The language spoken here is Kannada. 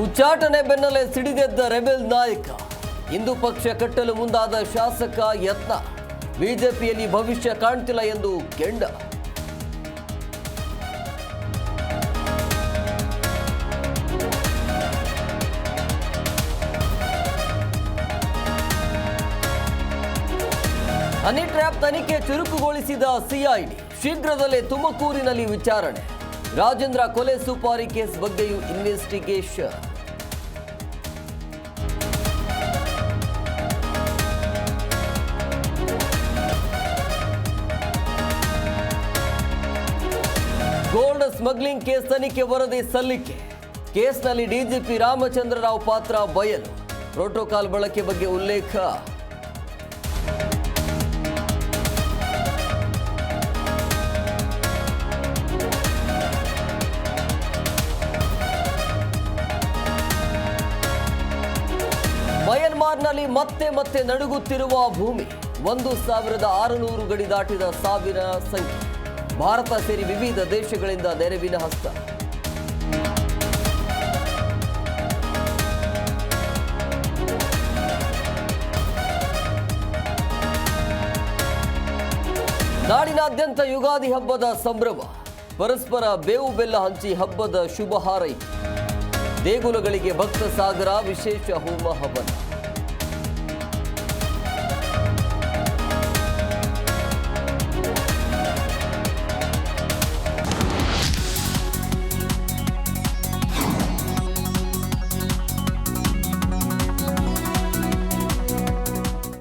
ಉಚ್ಚಾಟನೆ ಬೆನ್ನಲ್ಲೇ ಸಿಡಿದೆದ್ದ ರೆಬೆಲ್ ನಾಯಕ. ಹಿಂದೂ ಪಕ್ಷ ಕಟ್ಟಲು ಮುಂದಾದ ಶಾಸಕ ಯತ್ನ. ಬಿಜೆಪಿಯಲ್ಲಿ ಭವಿಷ್ಯ ಕಾಣ್ತಿಲ್ಲ ಎಂದು ಕೆಂಡ. ಹನಿ ಟ್ರ್ಯಾಪ್ ತನಿಖೆ ಚುರುಕುಗೊಳಿಸಿದ ಸಿಐಡಿ. ಶೀಘ್ರದಲ್ಲೇ ತುಮಕೂರಿನಲ್ಲಿ ವಿಚಾರಣೆ. ರಾಜೇಂದ್ರ ಕೊಲೆ ಸುಪಾರಿ ಕೇಸ್ ಬಗ್ಗೆಯೂ ಇನ್ವೆಸ್ಟಿಗೇಷನ್. ಗೋಲ್ಡ್ ಸ್ಮಗ್ಲಿಂಗ್ ಕೇಸ್ ತನಿಖೆ ವರದಿ ಸಲ್ಲಿಕೆ. ಕೇಸ್ನಲ್ಲಿ ಡಿಜಿಪಿ ರಾಮಚಂದ್ರ ರಾವ್ ಪಾತ್ರ ಬಯಲು. ಪ್ರೋಟೋಕಾಲ್ ಬಳಕೆ ಬಗ್ಗೆ ಉಲ್ಲೇಖ. ಮಯನ್ಮಾರ್ನಲ್ಲಿ ಮತ್ತೆ ನಡುಗುತ್ತಿರುವ ಭೂಮಿ. 1,600 ಗಡಿ ದಾಟಿದ ಸಾವಿರ ಸಂಖ್ಯೆ. ಭಾರತ ಸೇರಿ ವಿವಿಧ ದೇಶಗಳಿಂದ ನೆರವಿನ ಹಸ್ತ. ನಾಡಿನಾದ್ಯಂತ ಯುಗಾದಿ ಹಬ್ಬದ ಸಂಭ್ರಮ. ಪರಸ್ಪರ ಬೇವು ಬೆಲ್ಲ ಹಂಚಿ ಹಬ್ಬದ ಶುಭ ಹಾರೈಕೆ. ದೇಗುಲಗಳಿಗೆ ಭಕ್ತ ಸಾಗರ. ವಿಶೇಷ ಹೋಮ ಹವನ.